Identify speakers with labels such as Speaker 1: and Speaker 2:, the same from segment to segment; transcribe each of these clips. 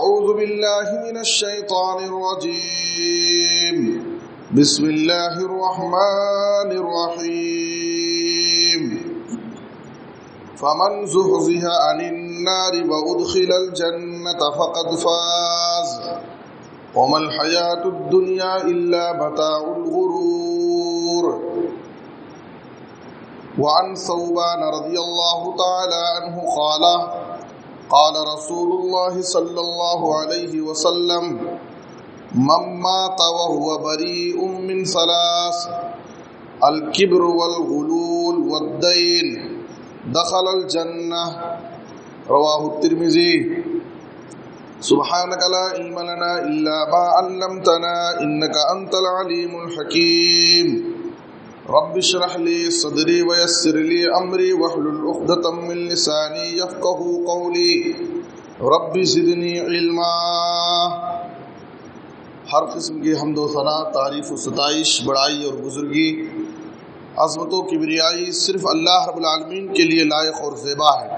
Speaker 1: أعوذ بالله من الشيطان الرجيم بسم الله الرحمن الرحيم فمن زحزح عن النار وأدخل الجنة فقد فاز وما الحياة الدنيا إلا متاع الغرور وعن ثوبان رضي الله تعالى عنه قال قال رسول الله صلى الله عليه وسلم من مات وهو بريء من ثلاث الكبر والغلول والدين دخل الجنة رواه الترمذي سبحانك لا علم لنا إلا ما علمتنا إنك أنت العليم الحكيم رب اشرح لي صدري ويسر لي امري واحلل عقدة من لساني يفقهوا قولي رب زدني علما۔ ہر قسم کی حمد و ثنا، تعریف و ستائش، بڑائی اور بزرگی، عظمت و کبریائی صرف اللہ رب العالمین کے لیے لائق اور زیبا ہے۔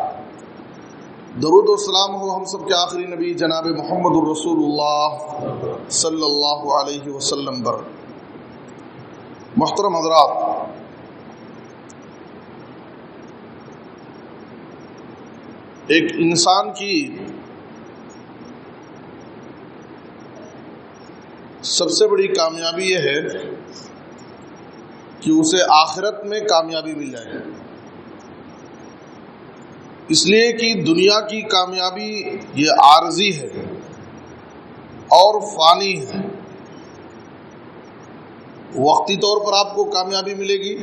Speaker 1: درود و سلام ہو ہم سب کے آخری نبی جناب محمد الرسول اللہ صلی اللہ علیہ وسلم پر۔ محترم حضرات، ایک انسان کی سب سے بڑی کامیابی یہ ہے کہ اسے آخرت میں کامیابی مل جائے، اس لیے کہ دنیا کی کامیابی یہ عارضی ہے اور فانی ہے۔ وقتی طور پر آپ کو کامیابی ملے گی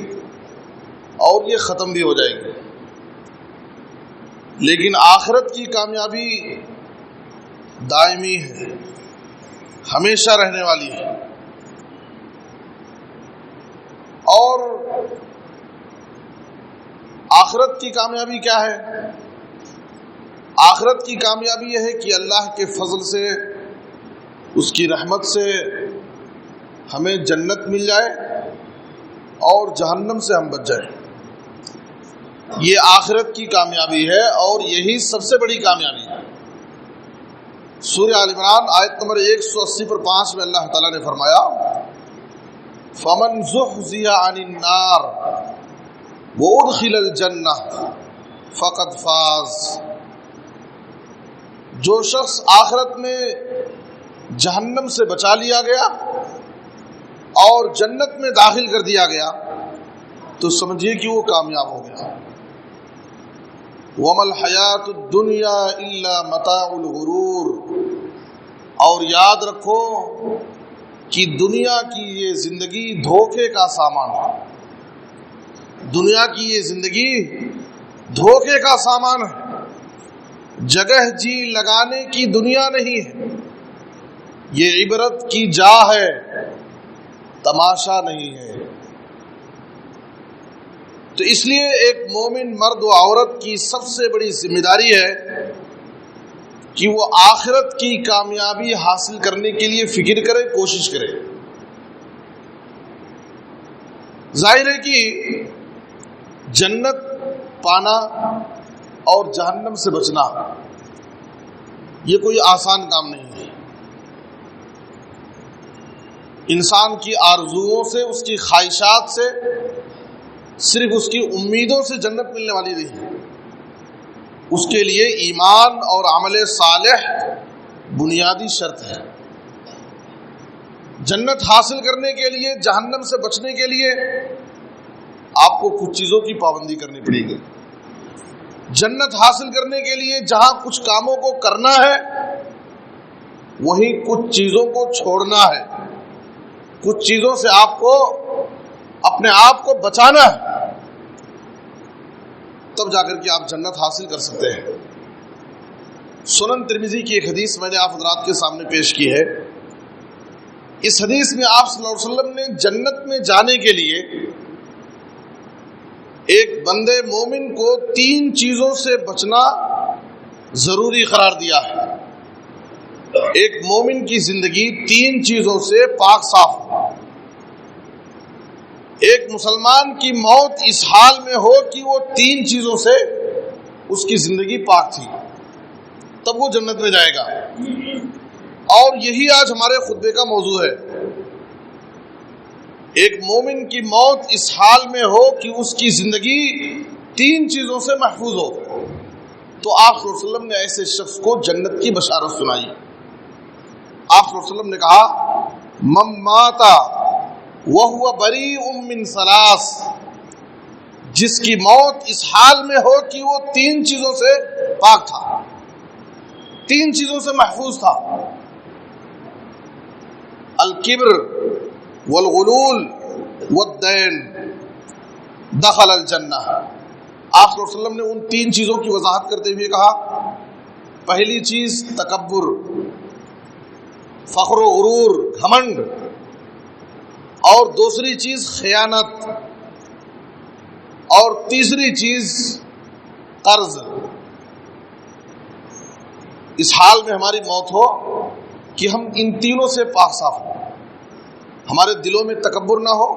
Speaker 1: اور یہ ختم بھی ہو جائے گی، لیکن آخرت کی کامیابی دائمی ہے، ہمیشہ رہنے والی ہے۔ اور آخرت کی کامیابی کیا ہے؟ آخرت کی کامیابی یہ ہے کہ اللہ کے فضل سے، اس کی رحمت سے ہمیں جنت مل جائے اور جہنم سے ہم بچ جائیں۔ یہ آخرت کی کامیابی ہے اور یہی سب سے بڑی کامیابی ہے۔ سورہ آل عمران آیت نمبر 180 پر 5 میں اللہ تعالیٰ نے فرمایا فَمَنْ زُحْزِحَ عَنِ النَّارِ وَأُدْخِلَ الْجَنَّةَ فَقَدْ فَازَ۔ جو شخص آخرت میں جہنم سے بچا لیا گیا اور جنت میں داخل کر دیا گیا تو سمجھیے کہ وہ کامیاب ہو گیا۔ وَمَا الْحَيَاةُ الدُّنْيَا إِلَّا مَتَاعُ الْغُرُورِ۔ اور یاد رکھو کہ دنیا کی یہ زندگی دھوکے کا سامان ہے۔ دنیا کی یہ زندگی دھوکے کا سامان ہے، جگہ جی لگانے کی دنیا نہیں ہے، یہ عبرت کی جا ہے، تماشا نہیں ہے۔ تو اس لیے ایک مومن مرد و عورت کی سب سے بڑی ذمہ داری ہے کہ وہ آخرت کی کامیابی حاصل کرنے کے لیے فکر کرے، کوشش کرے۔ ظاہر ہے کہ جنت پانا اور جہنم سے بچنا یہ کوئی آسان کام نہیں ہے۔ انسان کی آرزوؤں سے، اس کی خواہشات سے، صرف اس کی امیدوں سے جنت ملنے والی نہیں ہے۔ اس کے لیے ایمان اور عمل صالح بنیادی شرط ہے۔ جنت حاصل کرنے کے لیے، جہنم سے بچنے کے لیے آپ کو کچھ چیزوں کی پابندی کرنی پڑے گی۔ جنت حاصل کرنے کے لیے جہاں کچھ کاموں کو کرنا ہے وہیں کچھ چیزوں کو چھوڑنا ہے، کچھ چیزوں سے آپ کو اپنے آپ کو بچانا ہے، تب جا کر کے آپ جنت حاصل کر سکتے ہیں۔ سنن ترمذی کی ایک حدیث میں نے آپ حضرات کے سامنے پیش کی ہے۔ اس حدیث میں آپ صلی اللہ علیہ وسلم نے جنت میں جانے کے لیے ایک بندے مومن کو 3 چیزوں سے بچنا ضروری قرار دیا ہے۔ ایک مومن کی زندگی 3 چیزوں سے پاک صاف ہو۔ ایک مسلمان کی موت اس حال میں ہو کہ وہ 3 چیزوں سے اس کی زندگی پاک تھی، تب وہ جنت میں جائے گا۔ اور یہی آج ہمارے خطبے کا موضوع ہے۔ ایک مومن کی موت اس حال میں ہو کہ اس کی زندگی 3 چیزوں سے محفوظ ہو، تو آپ صلی اللہ علیہ وسلم نے ایسے شخص کو جنت کی بشارت سنائی۔ آپ صلی اللہ علیہ وسلم نے کہا من مات وہو بریء من 3، جس کی موت اس حال میں ہو کہ وہ 3 چیزوں سے پاک تھا، 3 چیزوں سے محفوظ تھا، الکبر والغلول والدین دخل الجنہ۔ آپ صلی اللہ علیہ وسلم نے ان 3 چیزوں کی وضاحت کرتے ہوئے کہا، پہلی چیز تکبر، فخر و غرور، گھمنڈ، اور دوسری چیز خیانت، اور تیسری چیز قرض۔ اس حال میں ہماری موت ہو کہ ہم ان تینوں سے پاک صاف ہوں، ہمارے دلوں میں تکبر نہ ہو،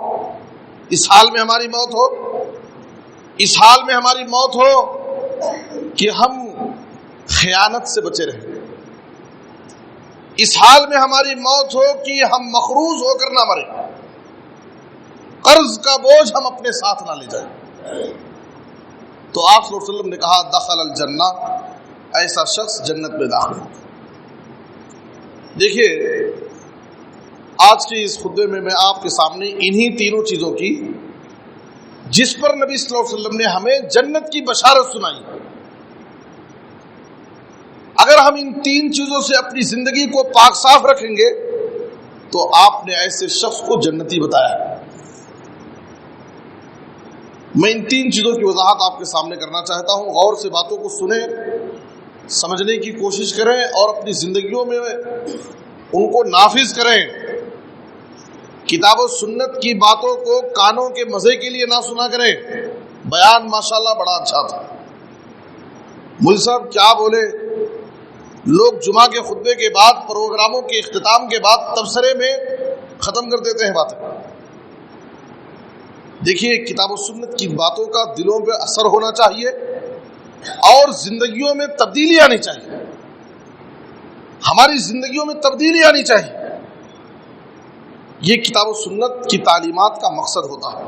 Speaker 1: اس حال میں ہماری موت ہو، اس حال میں ہماری موت ہو کہ ہم خیانت سے بچے رہیں، اس حال میں ہماری موت ہو کہ ہم مقروض ہو کر نہ مریں، قرض کا بوجھ ہم اپنے ساتھ نہ لے جائیں۔ تو آپ صلی اللہ علیہ وسلم نے کہا دخل الجنہ، ایسا شخص جنت میں داخل ہو۔ دیکھیے آج کے اس خطبے میں آپ کے سامنے انہی تینوں چیزوں کی، جس پر نبی صلی اللہ علیہ وسلم نے ہمیں جنت کی بشارت سنائی، اگر ہم ان 3 چیزوں سے اپنی زندگی کو پاک صاف رکھیں گے تو آپ نے ایسے شخص کو جنتی بتایا۔ میں ان 3 چیزوں کی وضاحت آپ کے سامنے کرنا چاہتا ہوں، غور سے باتوں کو سنیں، سمجھنے کی کوشش کریں اور اپنی زندگیوں میں ان کو نافذ کریں۔ کتاب و سنت کی باتوں کو کانوں کے مزے کے لیے نہ سنا کریں۔ بیان ماشاءاللہ بڑا اچھا تھا، مول صاحب کیا بولے، لوگ جمعہ کے خطبے کے بعد، پروگراموں کے اختتام کے بعد تبصرے میں ختم کر دیتے ہیں باتیں۔ دیکھیے کتاب و سنت کی باتوں کا دلوں پہ اثر ہونا چاہیے اور زندگیوں میں تبدیلی آنی چاہیے، ہماری زندگیوں میں تبدیلی آنی چاہیے، یہ کتاب و سنت کی تعلیمات کا مقصد ہوتا ہے۔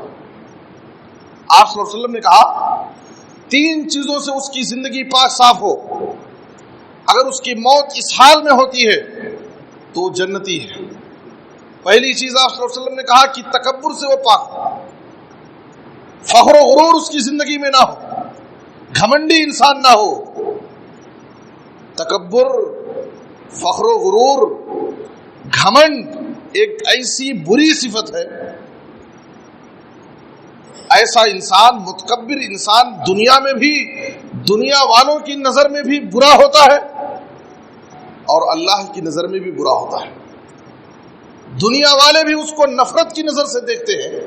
Speaker 1: آپ صلی اللہ علیہ وسلم نے کہا 3 چیزوں سے اس کی زندگی پاک صاف ہو، اگر اس کی موت اس حال میں ہوتی ہے تو وہ جنتی ہے۔ پہلی چیز آپ صلی اللہ علیہ وسلم نے کہا کہ تکبر سے وہ پاک ہو، فخر و غرور اس کی زندگی میں نہ ہو، گھمنڈی انسان نہ ہو۔ تکبر، فخر و غرور، گھمنڈ ایک ایسی بری صفت ہے، ایسا انسان، متکبر انسان دنیا میں بھی، دنیا والوں کی نظر میں بھی برا ہوتا ہے اور اللہ کی نظر میں بھی برا ہوتا ہے۔ دنیا والے بھی اس کو نفرت کی نظر سے دیکھتے ہیں،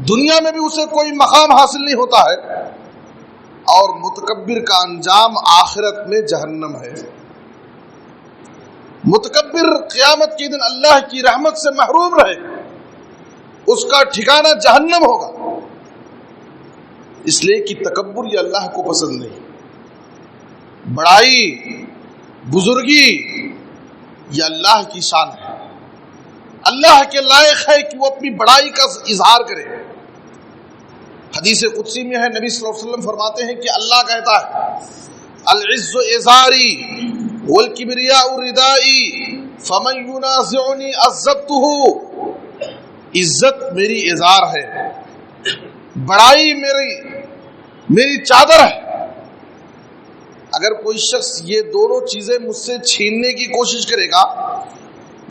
Speaker 1: دنیا میں بھی اسے کوئی مقام حاصل نہیں ہوتا ہے، اور متکبر کا انجام آخرت میں جہنم ہے۔ متکبر قیامت کے دن اللہ کی رحمت سے محروم رہے، اس کا ٹھکانہ جہنم ہوگا، اس لیے کہ تکبر یہ اللہ کو پسند نہیں۔ بڑائی، بزرگی یہ اللہ کی شان ہے، اللہ کے لائق ہے کہ وہ اپنی بڑائی کا اظہار کرے۔ حدیث قدسی میں ہے، نبی صلی اللہ علیہ وسلم فرماتے ہیں کہ اللہ کہتا ہے العز ازاری والکبریاء ردائی فمن ینازعنی عذبتہ، عزت میری ازار ہے، بڑائی میری چادر ہے۔ اگر کوئی شخص یہ دونوں چیزیں مجھ سے چھیننے کی کوشش کرے گا،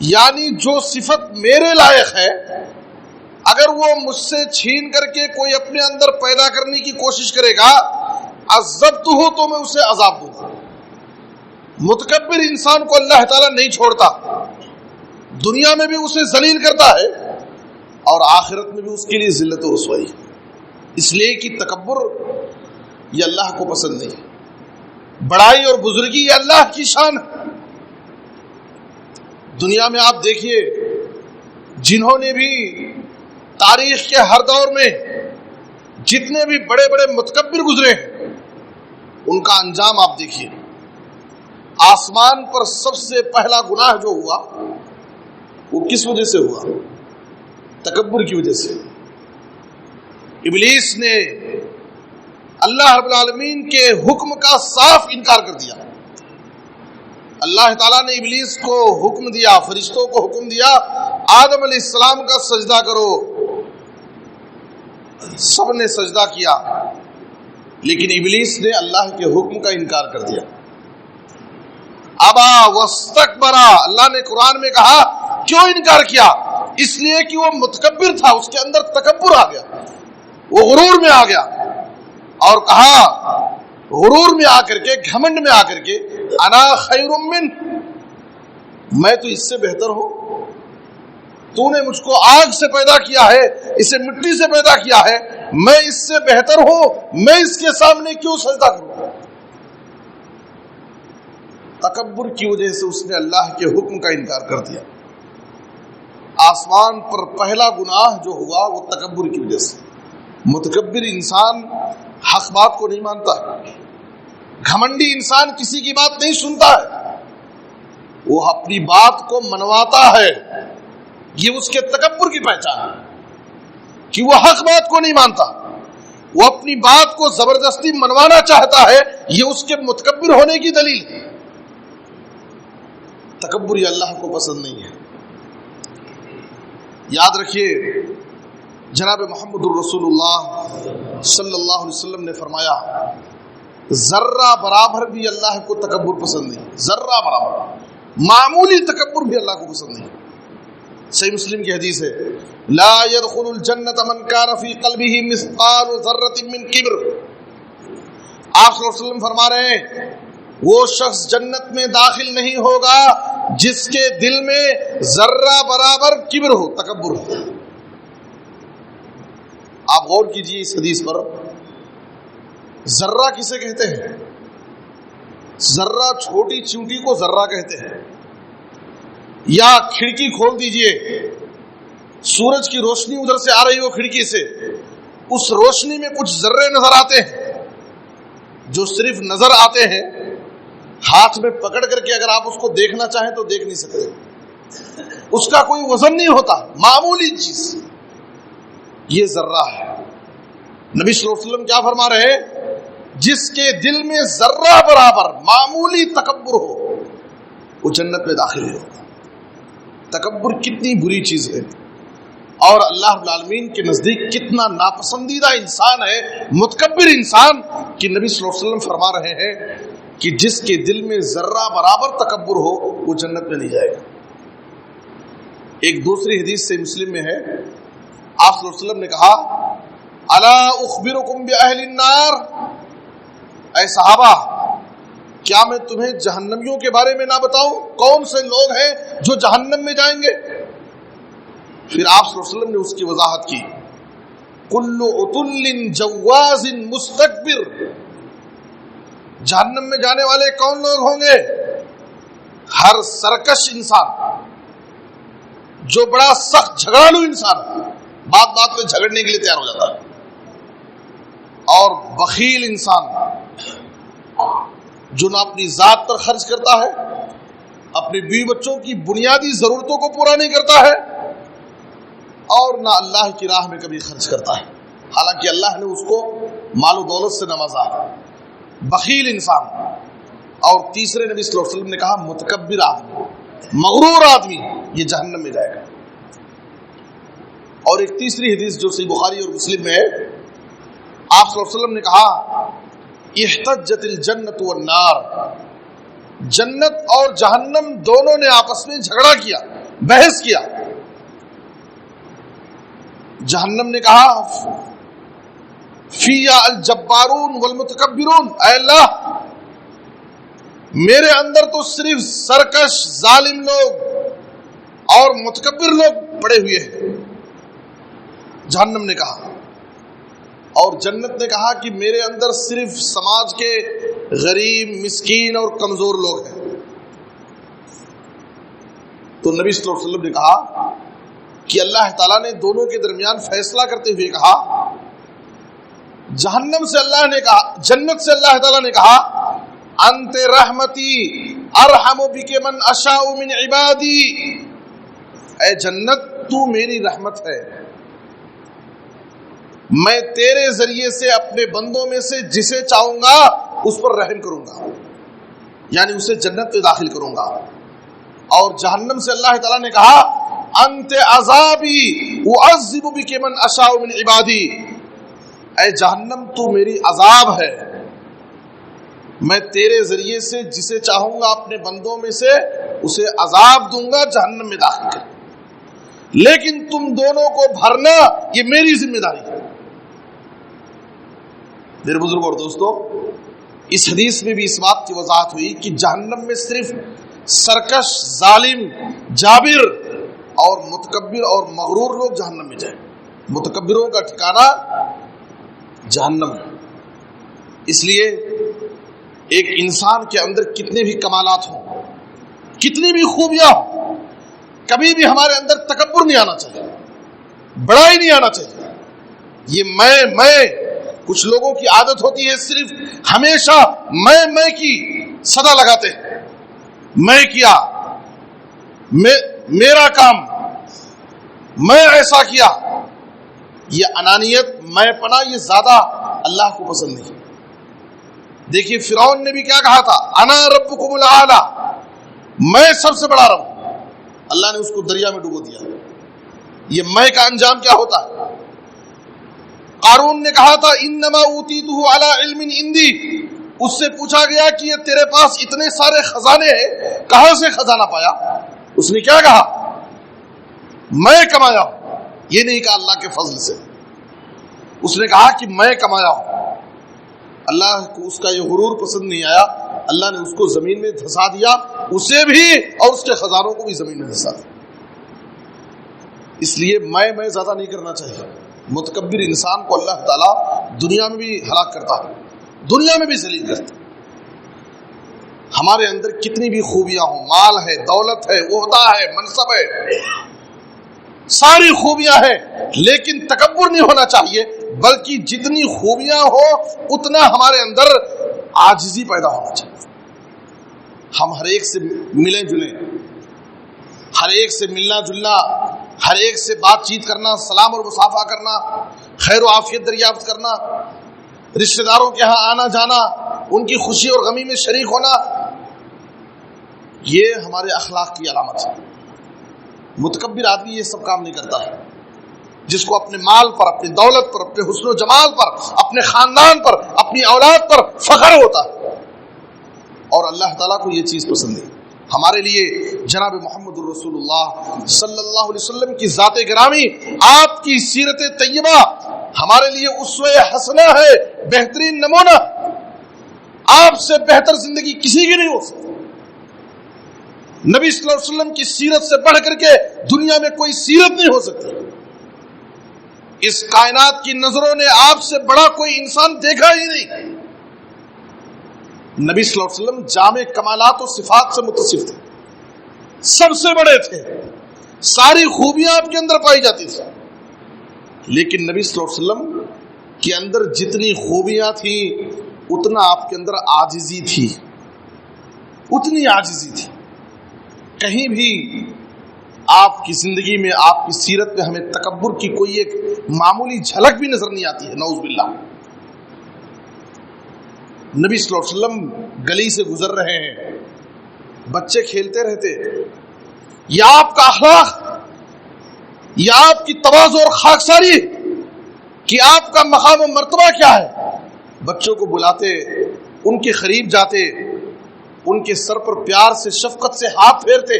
Speaker 1: یعنی جو صفت میرے لائق ہے اگر وہ مجھ سے چھین کر کے کوئی اپنے اندر پیدا کرنے کی کوشش کرے گا، عذبتہ، تو میں اسے عذاب دوں گا۔ متکبر انسان کو اللہ تعالیٰ نہیں چھوڑتا، دنیا میں بھی اسے ذلیل کرتا ہے اور آخرت میں بھی اس کے لیے ذلت و رسوائی، اس لیے کہ تکبر یہ اللہ کو پسند نہیں، بڑائی اور بزرگی یہ اللہ کی شان ہے۔ دنیا میں آپ دیکھیے جنہوں نے بھی تاریخ کے ہر دور میں جتنے بھی بڑے بڑے متکبر گزرے ہیں، ان کا انجام آپ دیکھیے۔ آسمان پر سب سے پہلا گناہ جو ہوا وہ کس وجہ سے ہوا؟ تکبر کی وجہ سے۔ ابلیس نے اللہ رب العالمین کے حکم کا صاف انکار کر دیا۔ اللہ تعالیٰ نے ابلیس کو حکم دیا، فرشتوں کو حکم دیا آدم علیہ السلام کا سجدہ کرو، سب نے سجدہ کیا، لیکن ابلیس نے اللہ کے حکم کا انکار کر دیا۔ ابا واستکبرا، اللہ نے قرآن میں کہا کیوں انکار کیا؟ اس لیے کہ وہ متکبر تھا، اس کے اندر تکبر آ گیا، وہ غرور میں آ گیا، اور کہا غرور میں آ کر کے، گھمنڈ میں آ کر کے، انا خیر من، میں تو اس سے بہتر ہوں، تو نے مجھ کو آگ سے پیدا کیا ہے، اسے مٹی سے پیدا کیا ہے، میں اس سے بہتر ہوں، میں اس کے سامنے کیوں سجدہ کروں؟ تکبر کی وجہ سے اس نے اللہ کے حکم کا انکار کر دیا۔ آسمان پر پہلا گناہ جو ہوا وہ تکبر کی وجہ سے۔ متکبر انسان حق بات کو نہیں مانتا ہے، گھمنڈی انسان کسی کی بات نہیں سنتا ہے، وہ اپنی بات کو منواتا ہے، یہ اس کے تکبر کی پہچان ہے کہ وہ حق بات کو نہیں مانتا، وہ اپنی بات کو زبردستی منوانا چاہتا ہے، یہ اس کے متکبر ہونے کی دلیل ہے۔ تکبر یہ اللہ کو پسند نہیں ہے۔ یاد رکھیے جناب محمد الرسول اللہ صلی اللہ علیہ وسلم نے فرمایا ذرہ برابر بھی اللہ کو تکبر پسند نہیں، ذرہ برابر معمولی تکبر بھی اللہ کو پسند نہیں۔ صحیح مسلم کی حدیث ہے لا يدخل الجنة من كان في قلبه مثقال ذرة من کبر۔ آپ صلی اللہ علیہ وسلم فرما رہے ہیں وہ شخص جنت میں داخل نہیں ہوگا جس کے دل میں ذرہ برابر کبر ہو، تکبر ہو۔ آپ غور کیجئے اس حدیث پر، ذرہ کسے کہتے ہیں؟ ذرہ چھوٹی چیونٹی کو ذرہ کہتے ہیں۔ یا کھڑکی کھول دیجئے، سورج کی روشنی ادھر سے آ رہی ہو کھڑکی سے، اس روشنی میں کچھ ذرے نظر آتے ہیں جو صرف نظر آتے ہیں، ہاتھ میں پکڑ کر کے اگر آپ اس کو دیکھنا چاہیں تو دیکھ نہیں سکتے، اس کا کوئی وزن نہیں ہوتا، معمولی چیز، یہ ذرہ ہے۔ نبی صلی اللہ علیہ وسلم کیا فرما رہے ہیں؟ جس کے دل میں ذرہ برابر معمولی تکبر ہو وہ جنت میں داخل ہو۔ تکبر کتنی بری چیز ہے اور اللہ رب العالمین کے نزدیک کتنا ناپسندیدہ انسان ہے متکبر انسان، کہ نبی صلی اللہ علیہ وسلم فرما رہے ہیں کہ جس کے دل میں ذرہ برابر تکبر ہو وہ جنت میں نہیں جائے گا۔ ایک دوسری حدیث سے مسلم میں ہے، آپ صلی اللہ علیہ وسلم نے کہا الا اخبرکم باہل النار، اے صحابہ کیا میں تمہیں جہنمیوں کے بارے میں نہ بتاؤں؟ کون سے لوگ ہیں جو جہنم میں جائیں گے؟ پھر آپ صلی اللہ علیہ وسلم نے اس کی وضاحت کی، کل عتل جواز مستکبر، جہنم میں جانے والے کون لوگ ہوں گے؟ ہر سرکش انسان، جو بڑا سخت جھگڑالو انسان، بات بات میں جھگڑنے کے لیے تیار ہو جاتا ہے، اور بخیل انسان جو نہ اپنی ذات پر خرچ کرتا ہے، اپنے بیوی بچوں کی بنیادی ضرورتوں کو پورا نہیں کرتا ہے، اور نہ اللہ کی راہ میں کبھی خرچ کرتا ہے، حالانکہ اللہ نے اس کو مال و دولت سے نوازا۔ بخیل انسان۔ اور تیسرے نبی صلی اللہ علیہ وسلم نے کہا متکبر آدمی، مغرور آدمی، یہ جہنم میں جائے گا۔ اور ایک تیسری حدیث جو صحیح بخاری اور مسلم میں ہے، آپ صلی اللہ علیہ وسلم نے کہا احتجت الجنت والنار، جنت اور جہنم دونوں نے آپس میں جھگڑا کیا، بحث کیا۔ جہنم نے کہا فیا الجبارون والمتکبرون، اے اللہ میرے اندر تو صرف سرکش ظالم لوگ اور متکبر لوگ پڑے ہوئے ہیں، جہنم نے کہا۔ اور جنت نے کہا کہ میرے اندر صرف سماج کے غریب، مسکین اور کمزور لوگ ہیں۔ تو نبی صلی اللہ علیہ وسلم نے کہا کہ اللہ تعالیٰ نے دونوں کے درمیان فیصلہ کرتے ہوئے کہا، جہنم سے اللہ نے کہا، جنت سے اللہ تعالیٰ نے کہا انت رحمتی ارحم بک من اشاء من عبادی، اے جنت تو میری رحمت ہے، میں تیرے ذریعے سے اپنے بندوں میں سے جسے چاہوں گا اس پر رحم کروں گا، یعنی اسے جنت میں داخل کروں گا۔ اور جہنم سے اللہ تعالیٰ نے کہا انت عذابی اعذب بک من اشاء من عبادی، اے جہنم تو میری عذاب ہے، میں تیرے ذریعے سے جسے چاہوں گا اپنے بندوں میں سے اسے عذاب دوں گا، جہنم میں داخل کر، لیکن تم دونوں کو بھرنا یہ میری ذمہ داری ہے۔ میرے بزرگ اور دوستو، اس حدیث میں بھی اس بات کی وضاحت ہوئی کہ جہنم میں صرف سرکش، ظالم، جابر اور متکبر اور مغرور لوگ جہنم میں جائیں۔ متکبروں کا ٹھکانہ جہنم ہے۔ اس لیے ایک انسان کے اندر کتنے بھی کمالات ہوں، کتنی بھی خوبیاں ہوں، کبھی بھی ہمارے اندر تکبر نہیں آنا چاہیے، بڑائی نہیں آنا چاہیے۔ یہ میں کچھ لوگوں کی عادت ہوتی ہے صرف ہمیشہ میں کی صدا لگاتے ہیں، میں کیا، میرا کام، میں ایسا کیا۔ یہ انانیت، میں پنا، یہ زیادہ اللہ کو پسند نہیں۔ دیکھیے فرعون نے بھی کیا کہا تھا، انا ربکم الاعلی، میں سب سے بڑا رب۔ اللہ نے اس کو دریا میں ڈبو دیا۔ یہ میں کا انجام کیا ہوتا ہے؟ قارون نے کہا تھا انما اوتیتہ علی علم عندی، اس سے پوچھا گیا کہ یہ تیرے پاس اتنے سارے خزانے ہیں، کہاں سے خزانہ پایا؟ اس نے کیا کہا؟ میں کمایا ہوں۔ یہ نہیں کہا اللہ کے فضل سے، اس نے کہا کہ میں کمایا ہوں۔ اللہ کو اس کا یہ غرور پسند نہیں آیا، اللہ نے اس کو زمین میں دھسا دیا، اسے بھی اور اس کے خزانوں کو بھی زمین میں دھسا دیا۔ اس لیے میں زیادہ نہیں کرنا چاہیے۔ متکبر انسان کو اللہ تعالیٰ دنیا میں بھی ہلاک کرتا ہے، دنیا میں بھی ذلیل کرتا ہے۔ ہمارے اندر کتنی بھی خوبیاں ہوں، مال ہے، دولت ہے، عہدہ ہے، منصب ہے، ساری خوبیاں ہیں، لیکن تکبر نہیں ہونا چاہیے، بلکہ جتنی خوبیاں ہو اتنا ہمارے اندر عاجزی پیدا ہونا چاہیے۔ ہم ہر ایک سے ملیں جلیں، ہر ایک سے ملنا جلنا، ہر ایک سے بات چیت کرنا، سلام اور مصافحہ کرنا، خیر و عافیت دریافت کرنا، رشتہ داروں کے ہاں آنا جانا، ان کی خوشی اور غمی میں شریک ہونا، یہ ہمارے اخلاق کی علامت ہے۔ متکبر آدمی یہ سب کام نہیں کرتا ہے۔ جس کو اپنے مال پر، اپنی دولت پر، اپنے حسن و جمال پر، اپنے خاندان پر، اپنی اولاد پر فخر ہوتا ہے، اور اللہ تعالیٰ کو یہ چیز پسند ہے۔ ہمارے لیے جناب محمد الرسول اللہ صلی اللہ علیہ وسلم کی ذات گرامی، آپ کی سیرت طیبہ ہمارے لیے اسوہ حسنہ ہے، بہترین نمونہ۔ آپ سے بہتر زندگی کسی کی نہیں ہو سکتی۔ نبی صلی اللہ علیہ وسلم کی سیرت سے بڑھ کر کے دنیا میں کوئی سیرت نہیں ہو سکتی۔ اس کائنات کی نظروں نے آپ سے بڑا کوئی انسان دیکھا ہی نہیں۔ نبی صلی اللہ علیہ وسلم جامع کمالات و صفات سے متصف تھے، سب سے بڑے تھے، ساری خوبیاں آپ کے اندر پائی جاتی تھی، لیکن نبی صلی اللہ علیہ وسلم کے اندر جتنی خوبیاں تھیں اتنا آپ کے اندر عاجزی تھی، اتنی عاجزی تھی۔ کہیں بھی آپ کی زندگی میں، آپ کی سیرت میں ہمیں تکبر کی کوئی ایک معمولی جھلک بھی نظر نہیں آتی ہے، نعوذ باللہ۔ نبی صلی اللہ علیہ وسلم گلی سے گزر رہے ہیں، بچے کھیلتے رہتے، یا آپ کا اخلاق، یا آپ کی تواضع اور خاکساری کہ آپ کا مقام و مرتبہ کیا ہے؟ بچوں کو بلاتے، ان کے قریب جاتے، ان کے سر پر پیار سے، شفقت سے ہاتھ پھیرتے،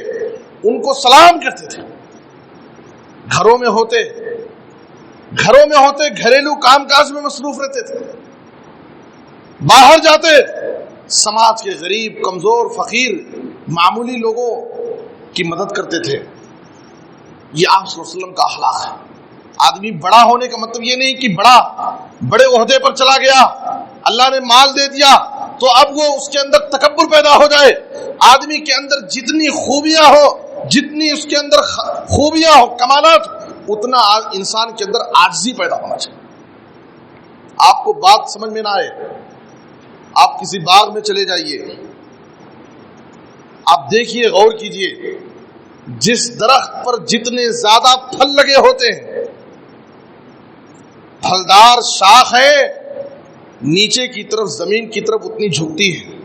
Speaker 1: ان کو سلام کرتے تھے۔ گھروں میں ہوتے، گھریلو کام کاج میں مصروف رہتے تھے، باہر جاتے، سماج کے غریب، کمزور، فقیر، معمولی لوگوں کی مدد کرتے تھے۔ یہ آپ صلی اللہ علیہ وسلم کا اخلاق ہے۔ آدمی بڑا ہونے کا مطلب یہ نہیں کہ بڑے عہدے پر چلا گیا، اللہ نے مال دے دیا تو اب وہ اس کے اندر تکبر پیدا ہو جائے۔ آدمی کے اندر جتنی خوبیاں ہو، جتنی اس کے اندر خوبیاں ہو، کمالات، اتنا انسان کے اندر عاجزی پیدا ہونا چاہیے۔ آپ کو بات سمجھ میں نہ آئے، آپ کسی باغ میں چلے جائیے، آپ دیکھیے، غور کیجئے، جس درخت پر جتنے زیادہ پھل لگے ہوتے ہیں، پھلدار شاخ ہے، نیچے کی طرف زمین کی طرف اتنی جھکتی ہے.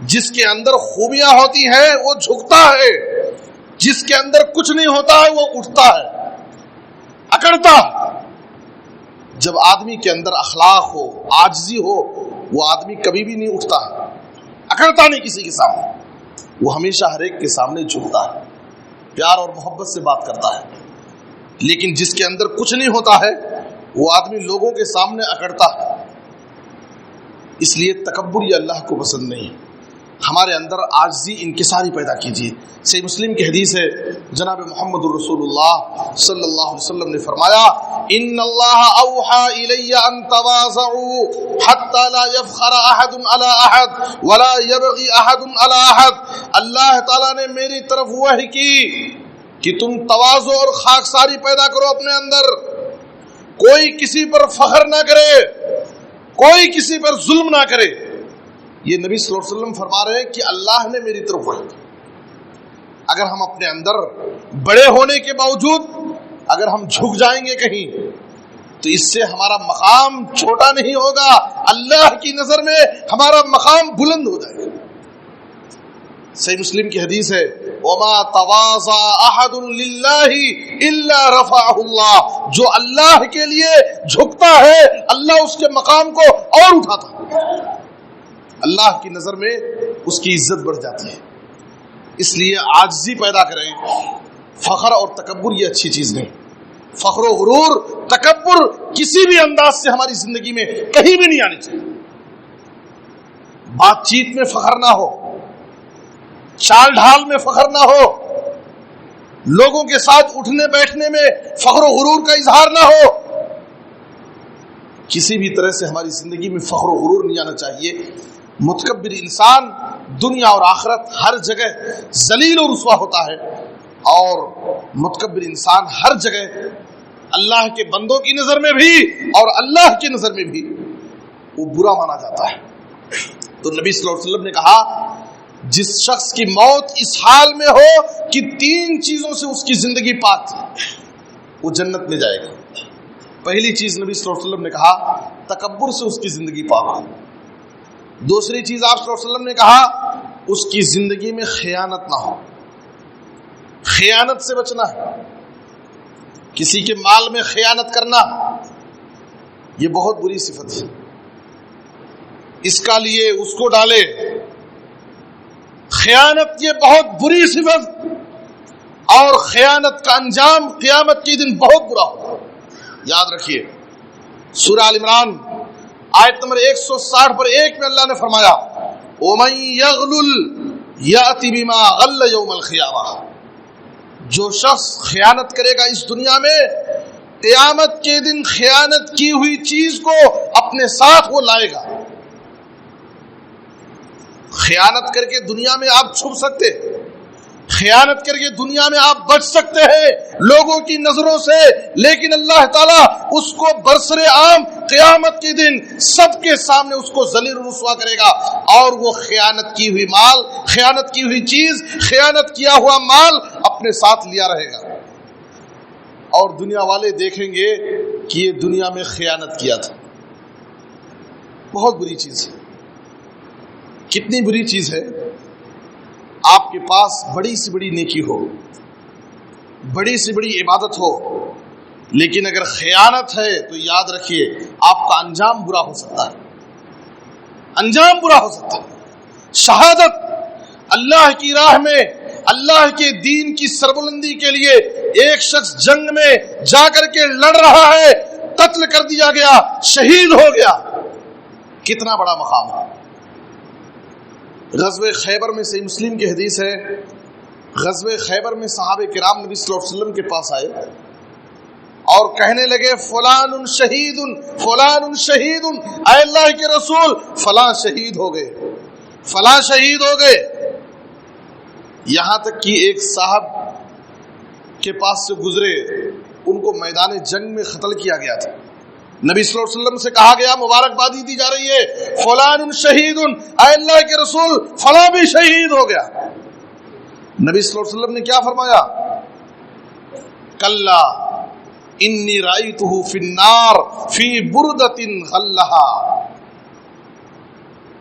Speaker 1: جس کے اندر خوبیاں ہوتی ہیں وہ جھکتا ہے، جس کے اندر کچھ نہیں ہوتا ہے وہ اٹھتا ہے، اکڑتا. جب آدمی کے اندر اخلاق ہو، عاجزی ہو، وہ آدمی کبھی بھی نہیں اٹھتا، اکڑتا نہیں کسی کے سامنے، وہ ہمیشہ ہر ایک کے سامنے جھکتا ہے، پیار اور محبت سے بات کرتا ہے. لیکن جس کے اندر کچھ نہیں ہوتا ہے وہ آدمی لوگوں کے سامنے اکڑتا ہے. اس لیے تکبر یہ اللہ کو پسند نہیں. ہمارے اندر عاجزی انکساری پیدا کیجیے. صحیح مسلم کی حدیث ہے، جناب محمد الرسول اللہ صلی اللہ علیہ وسلم نے فرمایا، ان اللہ اوحى الی ان تواضعوا حتى لا يفخر احد على احد ولا يبغي احد على احد. اللہ تعالیٰ نے میری طرف وحی کی کہ تم تواضع اور خاکساری پیدا کرو اپنے اندر، کوئی کسی پر فخر نہ کرے، کوئی کسی پر ظلم نہ کرے. یہ نبی صلی اللہ علیہ وسلم فرما رہے ہیں کہ اللہ نے میری طرف وحی کی. اگر ہم اپنے اندر بڑے ہونے کے باوجود اگر ہم جھک جائیں گے کہیں تو اس سے ہمارا مقام چھوٹا نہیں ہوگا، اللہ کی نظر میں ہمارا مقام بلند ہو جائے گا. صحیح مسلم کی حدیث ہے، وَمَا تَوَاضَعَ أَحَدٌ لِلَّهِ إِلَّا رَفَعَهُ اللَّهُ. جو اللہ کے لیے جھکتا ہے اللہ اس کے مقام کو اور اٹھاتا ہے، اللہ کی نظر میں اس کی عزت بڑھ جاتی ہے. اس لیے عاجزی پیدا کریں. فخر اور تکبر یہ اچھی چیز نہیں. فخر و غرور، تکبر کسی بھی انداز سے ہماری زندگی میں کہیں بھی نہیں آنی چاہیے. بات چیت میں فخر نہ ہو، چال ڈھال میں فخر نہ ہو، لوگوں کے ساتھ اٹھنے بیٹھنے میں فخر و غرور کا اظہار نہ ہو. کسی بھی طرح سے ہماری زندگی میں فخر و غرور نہیں آنا چاہیے. متکبر انسان دنیا اور آخرت ہر جگہ ذلیل و رسوا ہوتا ہے، اور متکبر انسان ہر جگہ اللہ کے بندوں کی نظر میں بھی اور اللہ کی نظر میں بھی وہ برا مانا جاتا ہے. تو نبی صلی اللہ علیہ وسلم نے کہا، جس شخص کی موت اس حال میں ہو کہ 3 چیزوں سے اس کی زندگی پاک تھی، وہ جنت میں جائے گا. پہلی چیز نبی صلی اللہ علیہ وسلم نے کہا تکبر سے اس کی زندگی پاک ہو. دوسری چیز آپ صلی اللہ علیہ وسلم نے کہا اس کی زندگی میں خیانت نہ ہو. خیانت سے بچنا ہے، کسی کے مال میں خیانت کرنا یہ بہت بری صفت ہے. اس کا لیے اس کو ڈالے. خیانت یہ بہت بری صفت، اور خیانت کا انجام قیامت کے دن بہت برا ہوگا. یاد رکھیے، سورہ آل عمران آیت نمبر 160 پر 1 میں اللہ نے فرمایا، وَمَن يَغْلُلْ يَأْتِ بِمَا غَلَّ يَوْمَ الْقِيَامَةِ. جو شخص خیانت کرے گا اس دنیا میں، قیامت کے دن خیانت کی ہوئی چیز کو اپنے ساتھ وہ لائے گا. خیانت کر کے دنیا میں آپ چھپ سکتے، خیانت کر کے دنیا میں آپ بچ سکتے ہیں لوگوں کی نظروں سے، لیکن اللہ تعالیٰ اس کو برسر عام قیامت کے دن سب کے سامنے اس کو ذلیل و رسوا کرے گا، اور وہ خیانت کی ہوئی مال، خیانت کی ہوئی چیز، خیانت کیا ہوا مال اپنے ساتھ لیا رہے گا. اور دنیا والے دیکھیں گے کہ یہ دنیا میں خیانت کیا تھا. بہت بری چیز ہے. کتنی بری چیز ہے، آپ کے پاس بڑی سے بڑی نیکی ہو، بڑی سے بڑی عبادت ہو، لیکن اگر خیانت ہے تو یاد رکھیے آپ کا انجام برا ہو سکتا ہے. انجام برا ہو سکتا ہے. شہادت اللہ کی راہ میں، اللہ کے دین کی سربلندی کے لیے ایک شخص جنگ میں جا کر کے لڑ رہا ہے، قتل کر دیا گیا، شہید ہو گیا، کتنا بڑا مقام ہے. غزوہ خیبر میں صحیح مسلم کی حدیث ہے، غزوہ خیبر میں صحابہ کرام نبی صلی اللہ علیہ وسلم کے پاس آئے اور کہنے لگے فلان شہید، فلان شہید، اے اللہ کے رسول فلاں شہید ہو گئے، فلاں شہید ہو گئے. یہاں تک کہ ایک صاحب کے پاس سے گزرے، ان کو میدان جنگ میں قتل کیا گیا تھا. نبی صلی اللہ علیہ وسلم سے کہا گیا، مبارکبادی دی جا رہی ہے، فلان شہید، اے اللہ کے رسول فلاں بھی شہید ہو گیا۔ نبی صلی اللہ علیہ وسلم نے کیا فرمایا؟ کلا انی رأیتہ فی النار فی بردۃ غلھا،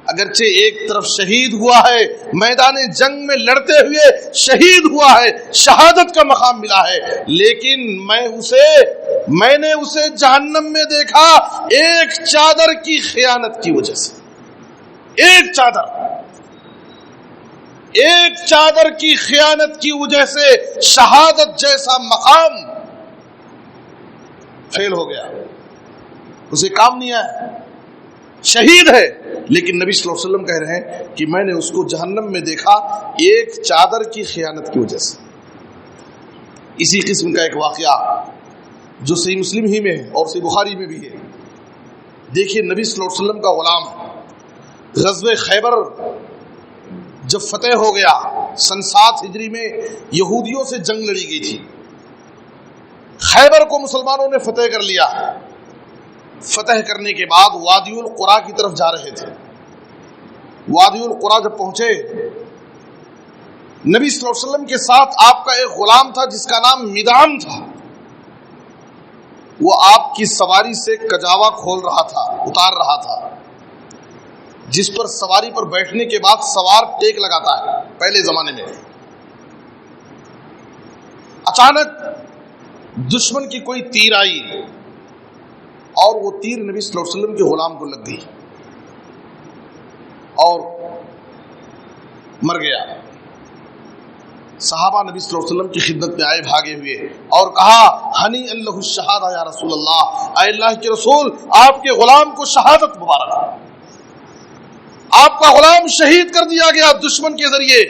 Speaker 1: اگرچہ ایک طرف شہید ہوا ہے، میدان جنگ میں لڑتے ہوئے شہید ہوا ہے، شہادت کا مقام ملا ہے، لیکن میں نے اسے جہنم میں دیکھا ایک چادر کی خیانت کی وجہ سے۔ ایک چادر کی خیانت کی وجہ سے شہادت جیسا مقام فیل ہو گیا، اسے کام نہیں آیا، شہید ہے، لیکن نبی صلی اللہ علیہ وسلم کہہ رہے ہیں کہ میں نے اس کو جہنم میں دیکھا ایک چادر کی خیانت کی وجہ سے۔ اسی قسم کا ایک واقعہ جو صحیح مسلم ہی میں ہے اور صحیح بخاری میں بھی ہے، دیکھیے نبی صلی اللہ علیہ وسلم کا غلام غزوہ خیبر جب فتح ہو گیا، سن 7 ہجری میں یہودیوں سے جنگ لڑی گئی تھی، خیبر کو مسلمانوں نے فتح کر لیا۔ فتح کرنے کے بعد وادی القرا کی طرف جا رہے تھے۔ وادی القرا جب پہنچے، نبی صلی اللہ علیہ وسلم کے ساتھ آپ کا ایک غلام تھا جس کا نام مدعم تھا، وہ آپ کی سواری سے کجاوا کھول رہا تھا، اتار رہا تھا، جس پر سواری پر بیٹھنے کے بعد سوار ٹیک لگاتا ہے پہلے زمانے میں۔ اچانک دشمن کی کوئی تیر آئی اور وہ تیر نبی صلی اللہ علیہ وسلم کے غلام کو لگ گئی اور مر گیا۔ صحابہ نبی صلی اللہ علیہ وسلم کی خدمت میں آئے بھاگے ہوئے اور کہا، ہنی اللہ الشہادہ یا رسول اللہ، اے اللہ کے رسول آپ کے غلام کو شہادت مبارک، آپ کا غلام شہید کر دیا گیا دشمن کے ذریعے۔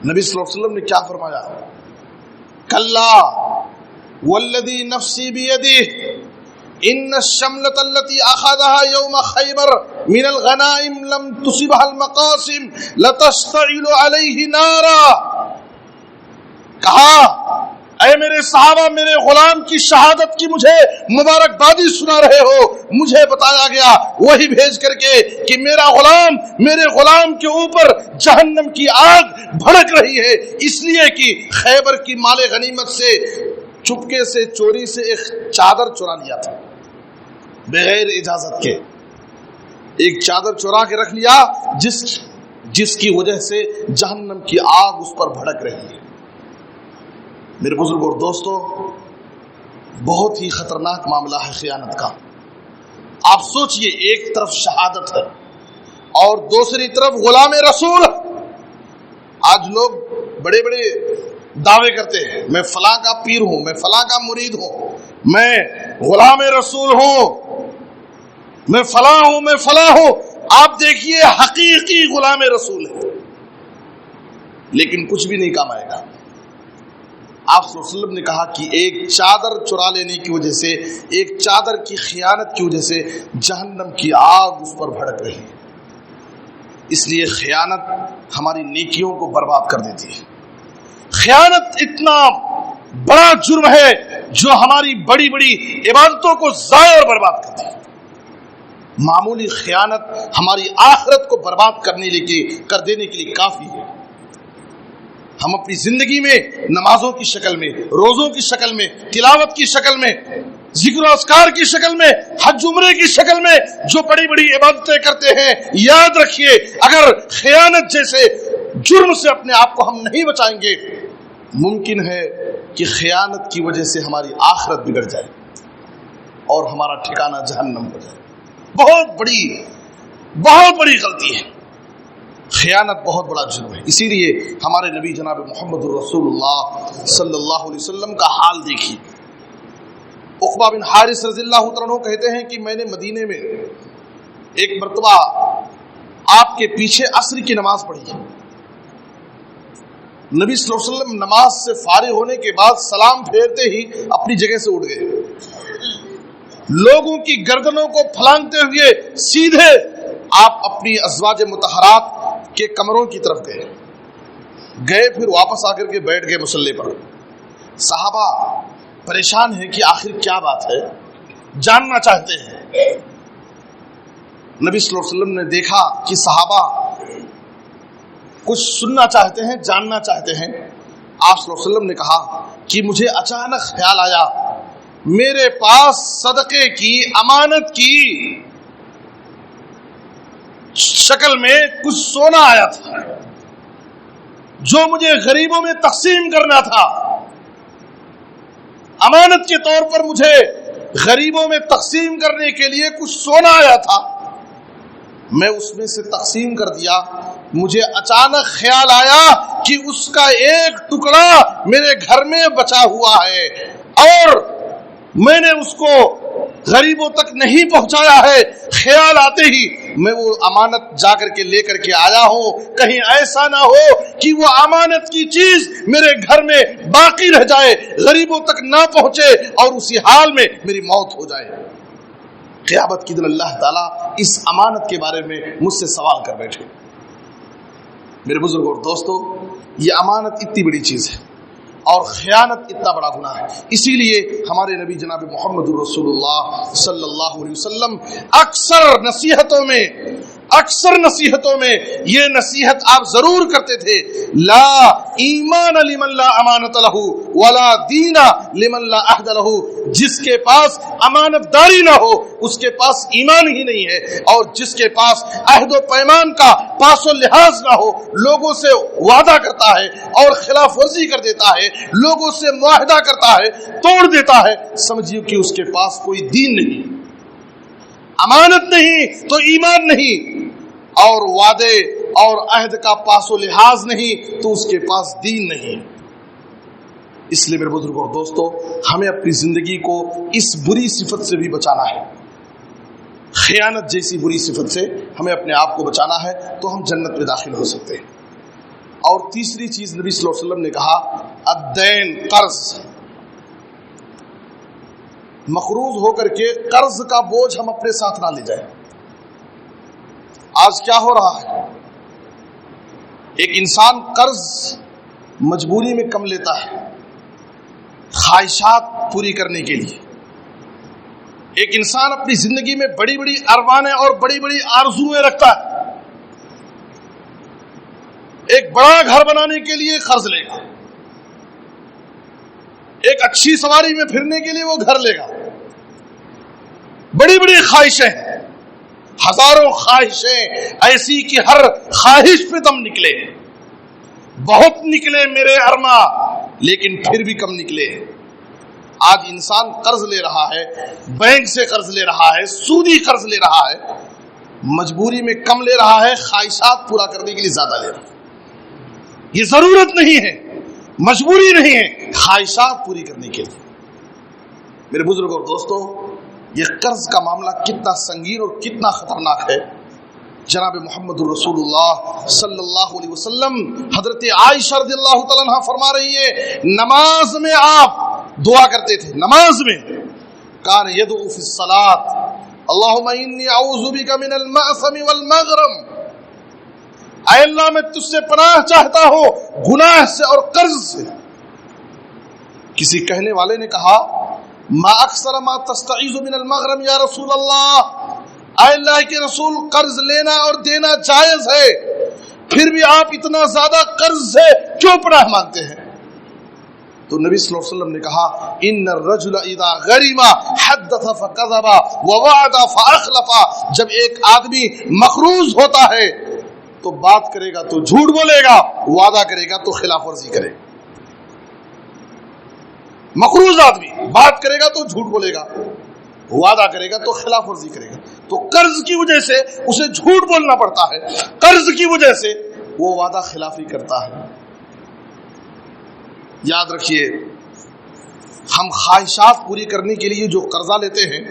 Speaker 1: نبی صلی اللہ علیہ وسلم نے کیا فرمایا؟ کلا والذی نفسی بیدہ ان الشملۃ التي اخذها يوم خیبر من الغنائم لم تصبها المقاسم لتشتعل علیہ نارا، کہا اے میرے صحابہ، میرے غلام کی شہادت کی مجھے مبارکبادی سنا رہے ہو، مجھے بتایا گیا وہی بھیج کر کے کہ میرے غلام کے اوپر جہنم کی آگ بھڑک رہی ہے، اس لیے کہ خیبر کی مال غنیمت سے چپکے سے چوری سے ایک چادر چرا لیا تھا، بغیر اجازت کے ایک چادر چرا کے رکھ لیا جس کی وجہ سے جہنم کی آگ اس پر بھڑک رہی ہے۔ میرے بزرگ اور دوستو، بہت ہی خطرناک معاملہ ہے خیانت کا۔ آپ سوچئے، ایک طرف شہادت ہے اور دوسری طرف غلام رسول۔ آج لوگ بڑے بڑے دعوے کرتے ہیں، میں فلاں کا پیر ہوں، میں فلاں کا مرید ہوں، میں غلام رسول ہوں، میں فلاں ہوں، میں فلاں ہوں۔ آپ دیکھیے حقیقی غلام رسول ہے لیکن کچھ بھی نہیں کام آئے گا۔ آپ صلی اللہ علیہ وسلم نے کہا کہ ایک چادر چرا لینے کی وجہ سے، ایک چادر کی خیانت کی وجہ سے جہنم کی آگ اس پر بھڑک رہی ہے۔ اس لیے خیانت ہماری نیکیوں کو برباد کر دیتی ہے۔ خیانت اتنا بڑا جرم ہے جو ہماری بڑی بڑی عبادتوں کو ضائع اور برباد کرتی ہے۔ معمولی خیانت ہماری آخرت کو برباد کر دینے کے لیے کافی ہے۔ ہم اپنی زندگی میں نمازوں کی شکل میں، روزوں کی شکل میں، تلاوت کی شکل میں، ذکر و اذکار کی شکل میں، حج عمرے کی شکل میں جو بڑی بڑی عبادتیں کرتے ہیں، یاد رکھیے اگر خیانت جیسے جرم سے اپنے آپ کو ہم نہیں بچائیں گے، ممکن ہے کہ خیانت کی وجہ سے ہماری آخرت بگڑ جائے اور ہمارا ٹھکانہ جہنم ہو جائے۔ بہت بڑی غلطی ہے، خیانت بہت بڑا جرم ہے۔ اسی لیے ہمارے نبی جناب محمد الرسول اللہ صلی اللہ علیہ وسلم کا حال دیکھیے۔ عقبہ بن حارث رضی اللہ عنہ کہتے ہیں کہ میں نے مدینے میں ایک مرتبہ آپ کے پیچھے عصر کی نماز پڑھی۔ نبی صلی اللہ علیہ وسلم نماز سے فارغ ہونے کے بعد سلام پھیرتے ہی اپنی جگہ سے اٹھ گئے، لوگوں کی گردنوں کو پھلانگتے ہوئے سیدھے آپ اپنی ازواج مطہرات کے کمروں کی طرف گئے، پھر واپس آ کر کے بیٹھ گئے مصلی پر۔ صحابہ پریشان ہیں کہ آخر کیا بات ہے، جاننا چاہتے ہیں۔ نبی صلی اللہ علیہ وسلم نے دیکھا کہ صحابہ کچھ سننا چاہتے ہیں، جاننا چاہتے ہیں۔ آپ صلی اللہ علیہ وسلم نے کہا کہ مجھے اچانک خیال آیا میرے پاس صدقے کی امانت کی شکل میں کچھ سونا آیا تھا جو مجھے غریبوں میں تقسیم کرنا تھا۔ امانت کے طور پر مجھے غریبوں میں تقسیم کرنے کے لیے کچھ سونا آیا تھا، میں اس میں سے تقسیم کر دیا۔ مجھے اچانک خیال آیا کہ اس کا ایک ٹکڑا میرے گھر میں بچا ہوا ہے اور میں نے اس کو غریبوں تک نہیں پہنچایا ہے۔ خیال آتے ہی میں وہ امانت جا کر کے لے کر کے آیا ہوں، کہیں ایسا نہ ہو کہ وہ امانت کی چیز میرے گھر میں باقی رہ جائے، غریبوں تک نہ پہنچے اور اسی حال میں میری موت ہو جائے۔ قیامت کی دن اللہ تعالیٰ اس امانت کے بارے میں مجھ سے سوال کر بیٹھے۔ میرے بزرگوں اور دوستو، یہ امانت اتنی بڑی چیز ہے اور خیانت اتنا بڑا گناہ ہے۔ اسی لیے ہمارے نبی جناب محمد رسول اللہ صلی اللہ علیہ وسلم اکثر نصیحتوں میں یہ نصیحت آپ ضرور کرتے تھے، لا ایمان لمن لا امانت لہ ولا دین لمن لا عہد لہ۔ جس کے پاس امانت داری نہ ہو اس کے پاس ایمان ہی نہیں ہے، اور جس کے پاس عہد و پیمان کا پاس و لحاظ نہ ہو، لوگوں سے وعدہ کرتا ہے اور خلاف ورزی کر دیتا ہے، لوگوں سے معاہدہ کرتا ہے، توڑ دیتا ہے، سمجھیے کہ اس کے پاس کوئی دین نہیں، امانت نہیں تو ایمان نہیں، اور وعدے اور عہد کا پاس و لحاظ نہیں تو اس کے پاس دین نہیں۔ اس لیے میرے بزرگوں اور دوستو، ہمیں اپنی زندگی کو اس بری صفت سے بھی بچانا ہے، خیانت جیسی بری صفت سے ہمیں اپنے آپ کو بچانا ہے، تو ہم جنت میں داخل ہو سکتے ہیں۔ اور تیسری چیز نبی صلی اللہ علیہ وسلم نے کہا، الدین، قرض، مقروض ہو کر کے قرض کا بوجھ ہم اپنے ساتھ نہ لے جائیں۔ آج کیا ہو رہا ہے، ایک انسان قرض مجبوری میں کم لیتا ہے، خواہشات پوری کرنے کے لیے۔ ایک انسان اپنی زندگی میں بڑی بڑی ارمانیں اور بڑی بڑی آرزویں رکھتا ہے، ایک بڑا گھر بنانے کے لیے قرض لے گا، ایک اچھی سواری میں پھرنے کے لیے وہ گھر لے گا، بڑی بڑی خواہشیں ہیں، ہزاروں خواہشیں ایسی کہ ہر خواہش پہ دم نکلے، بہت نکلے میرے ارما، لیکن پھر بھی کم نکلے۔ آج انسان قرض لے رہا ہے، بینک سے قرض لے رہا ہے، سودی قرض لے رہا ہے، مجبوری میں کم لے رہا ہے، خواہشات پورا کرنے کے لیے زیادہ لے رہا ہے۔ یہ ضرورت نہیں ہے، مجبوری نہیں ہے، خواہشات پوری کرنے کے لیے۔ میرے بزرگوں اور دوستو، یہ قرض کا معاملہ کتنا سنگین اور کتنا خطرناک ہے۔ جناب محمد رسول اللہ صلی اللہ علیہ وسلم، حضرت عائشہ رضی اللہ تعالیٰ عنہ فرما رہی ہے، نماز میں آپ دعا کرتے تھے، نماز میں کان یدعو فی الصلاۃ اللہم انی اعوذ بک من المأثم والمغرم، اے اللہ میں تجھ سے پناہ چاہتا ہوں گناہ سے اور قرض سے۔ کسی کہنے والے نے کہا، ما اکثر ما تستعیذ من المغرم یا رسول اللہ، اے اللہ کے رسول، قرض لینا اور دینا جائز ہے، پھر بھی آپ اتنا زیادہ قرض سے کیوں پناہ مانگتے ہیں؟ تو نبی صلی اللہ علیہ وسلم نے کہا، ان الرجل اذا غرم حدث فكذب ووعد فاخلف، جب ایک آدمی مقروض ہوتا ہے تو بات کرے گا تو جھوٹ بولے گا، وعدہ کرے گا تو خلاف ورزی کرے گا۔ مقروض آدمی بات کرے گا تو جھوٹ بولے گا، وعدہ کرے گا تو خلاف ورزی کرے گا۔ تو قرض کی وجہ سے اسے جھوٹ بولنا پڑتا ہے، قرض کی وجہ سے وہ وعدہ خلافی کرتا ہے۔ یاد رکھیے، ہم خواہشات پوری کرنے کے لیے جو قرضہ لیتے ہیں،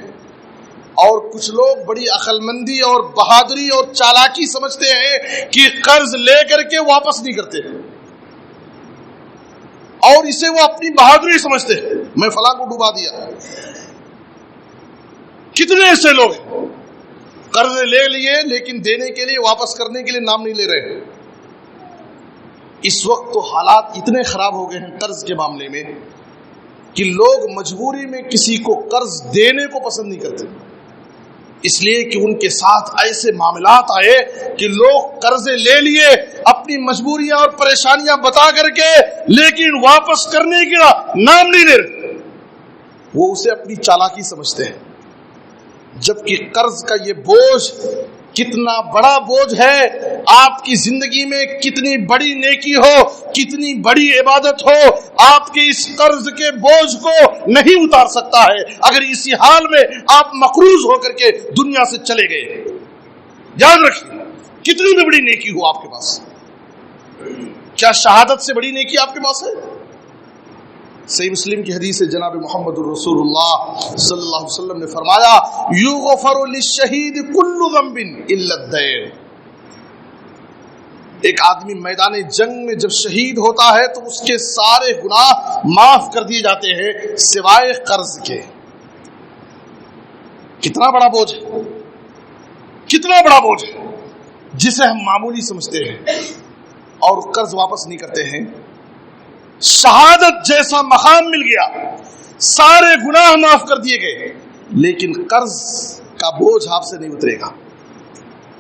Speaker 1: اور کچھ لوگ بڑی عقل مندی اور بہادری اور چالاکی سمجھتے ہیں کہ قرض لے کر کے واپس نہیں کرتے، اور اسے وہ اپنی بہادری سمجھتے ہیں، میں فلاں کو ڈوبا دیا۔ کتنے ایسے لوگ ہیں قرض لے لیے لیکن دینے کے لیے، واپس کرنے کے لیے نام نہیں لے رہے۔ اس وقت تو حالات اتنے خراب ہو گئے ہیں قرض کے معاملے میں کہ لوگ مجبوری میں کسی کو قرض دینے کو پسند نہیں کرتے، اس لیے کہ ان کے ساتھ ایسے معاملات آئے کہ لوگ قرضے لے لیے اپنی مجبوریاں اور پریشانیاں بتا کر کے، لیکن واپس کرنے کا نام نہیں لے رہے، وہ اسے اپنی چالاکی سمجھتے ہیں، جبکہ قرض کا یہ بوجھ کتنا بڑا بوجھ ہے، آپ کی زندگی میں کتنی بڑی نیکی ہو، کتنی بڑی عبادت ہو، آپ کے اس قرض کے بوجھ کو نہیں اتار سکتا ہے اگر اسی حال میں آپ مقروض ہو کر کے دنیا سے چلے گئے۔ یاد رکھیے، کتنی بھی بڑی نیکی ہو آپ کے پاس، کیا شہادت سے بڑی نیکی آپ کے پاس ہے؟ صحیح مسلم کی حدیث ہے، جناب محمد الرسول اللہ صلی اللہ علیہ وسلم نے فرمایا، یغفر للشہید کل ذنب الا الدین۔ ایک آدمی میدان جنگ میں جب شہید ہوتا ہے تو اس کے سارے گناہ معاف کر دیے جاتے ہیں سوائے قرض کے۔ کتنا بڑا بوجھ ہے، کتنا بڑا بوجھ ہے جسے ہم معمولی سمجھتے ہیں اور قرض واپس نہیں کرتے ہیں۔ شہادت جیسا مقام مل گیا، سارے گناہ معاف کر دیے گئے، لیکن قرض کا بوجھ آپ سے نہیں اترے گا،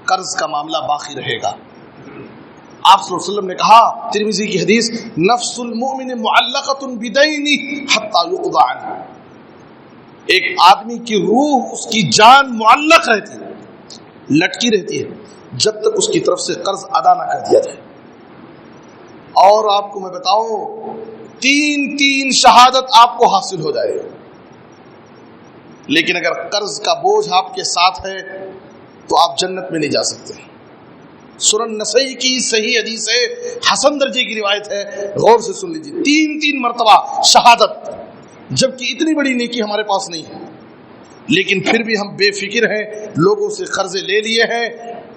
Speaker 1: قرض کا معاملہ باقی رہے گا۔ آپ صلی اللہ علیہ وسلم نے کہا، ترمذی کی حدیث، نفس المؤمن معلقۃ بدینہ حتی یقضى عنہ۔ ایک آدمی کی روح، اس کی جان معلق رہتی ہے، لٹکی رہتی ہے جب تک اس کی طرف سے قرض ادا نہ کر دیا جائے۔ اور آپ کو میں بتاؤں، تین شہادت آپ کو حاصل ہو جائے، لیکن اگر قرض کا بوجھ آپ کے ساتھ ہے تو آپ جنت میں نہیں جا سکتے۔ سنن نسائی کی صحیح حدیث ہے، حسن درجے کی روایت ہے، غور سے سن لیجیے، تین مرتبہ شہادت، جبکہ اتنی بڑی نیکی ہمارے پاس نہیں ہے، لیکن پھر بھی ہم بے فکر ہیں، لوگوں سے قرضے لے لیے ہیں،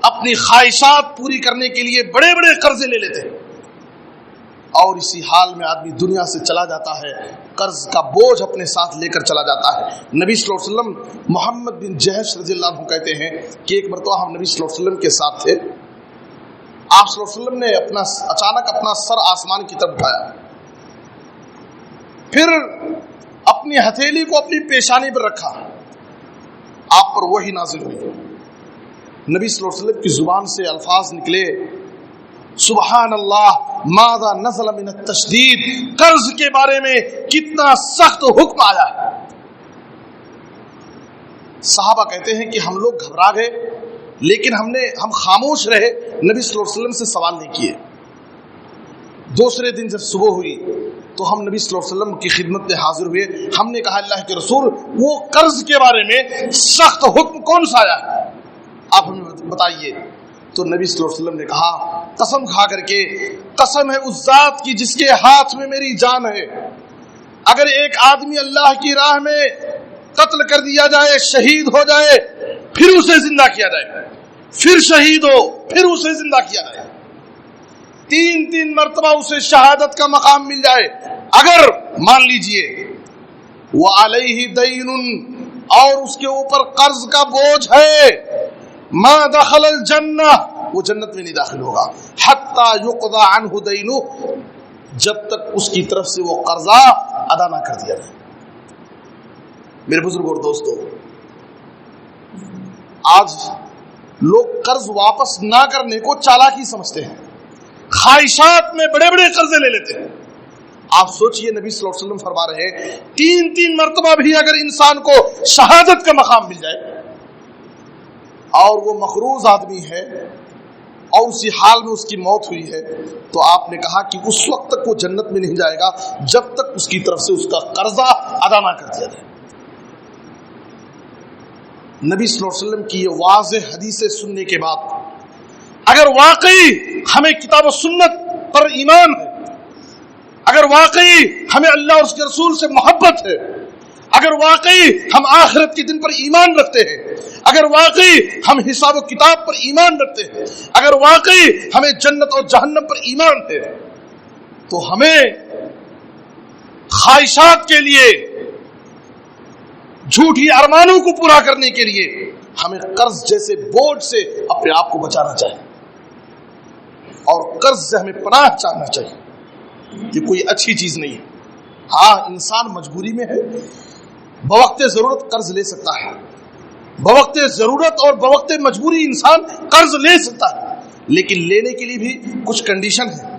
Speaker 1: اپنی خواہشات پوری کرنے کے لیے بڑے بڑے قرضے لے لیتے ہیں، اور اسی حال میں آدمی دنیا سے چلا جاتا ہے، قرض کا بوجھ اپنے ساتھ لے کر چلا جاتا ہے۔ نبی صلی اللہ علیہ وسلم محمد بن جہش رضی اللہ عنہ کہتے ہیں کہ ایک مرتبہ ہم نبی صلی اللہ علیہ وسلم کے ساتھ تھے، آپ صلی اللہ علیہ وسلم نے اچانک اپنا سر آسمان کی طرف اٹھایا، پھر اپنی ہتھیلی کو اپنی پیشانی پر رکھا، آپ پر وحی نازل ہوئی، نبی صلی اللہ علیہ وسلم کی زبان سے الفاظ نکلے، سبحان اللہ ماذا نزل من التشدید، قرض کے بارے میں کتنا سخت حکم آیا ہے۔ صحابہ کہتے ہیں کہ ہم لوگ گھبرا گئے، لیکن ہم خاموش رہے، نبی صلی اللہ علیہ وسلم سے سوال نہیں کیے۔ دوسرے دن جب صبح ہوئی تو ہم نبی صلی اللہ علیہ وسلم کی خدمت میں حاضر ہوئے، ہم نے کہا اللہ کے رسول، وہ قرض کے بارے میں سخت حکم کون سا آیا ہے، آپ ہمیں بتائیے۔ تو نبی صلی اللہ علیہ وسلم نے کہا، قسم کھا کر کے، قسم ہے اس ذات کی جس کے ہاتھ میں میری جان ہے، اگر ایک آدمی اللہ کی راہ میں قتل کر دیا جائے، شہید ہو جائے، پھر اسے زندہ کیا جائے، پھر شہید ہو، پھر اسے زندہ کیا جائے، تین مرتبہ اسے شہادت کا مقام مل جائے، اگر مان لیجئے وعلیہ دین، اور اس کے اوپر قرض کا بوجھ ہے، ما دخل الجنہ، وہ جنت میں نہیں داخل ہوگا، حتی یقضى عنہ دینہ، جب تک اس کی طرف سے وہ قرضہ ادا نہ کر دیا جائے۔ میرے بزرگ اور دوستو، آج لوگ قرض واپس نہ کرنے کو چالاکی سمجھتے ہیں، خواہشات میں بڑے بڑے قرضے لے لیتے ہیں۔ آپ سوچئے، نبی صلی اللہ علیہ وسلم فرما رہے ہیں، تین مرتبہ بھی اگر انسان کو شہادت کا مقام مل جائے اور وہ مقروض آدمی ہے اور اسی حال میں اس کی موت ہوئی ہے، تو آپ نے کہا کہ اس وقت تک وہ جنت میں نہیں جائے گا جب تک اس کی طرف سے اس کا قرضہ ادا نہ کر دیا جائے۔ نبی صلی اللہ علیہ وسلم کی یہ واضح حدیثیں سننے کے بعد اگر واقعی ہمیں کتاب و سنت پر ایمان ہے، اگر واقعی ہمیں اللہ اور اس کے رسول سے محبت ہے، اگر واقعی ہم آخرت کے دن پر ایمان رکھتے ہیں، اگر واقعی ہم حساب و کتاب پر ایمان رکھتے ہیں، اگر واقعی ہمیں جنت اور جہنم پر ایمان ہے، تو ہمیں خواہشات کے لیے، جھوٹی ارمانوں کو پورا کرنے کے لیے ہمیں قرض جیسے بوجھ سے اپنے آپ کو بچانا چاہیے، اور قرض سے ہمیں پناہ چاہنا چاہیے۔ یہ کوئی اچھی چیز نہیں ہے، ہاں انسان مجبوری میں ہے، بوقت ضرورت قرض لے سکتا ہے، بوقت ضرورت اور بوقت مجبوری انسان قرض لے سکتا ہے، لیکن لینے کے لیے بھی کچھ کنڈیشن ہے،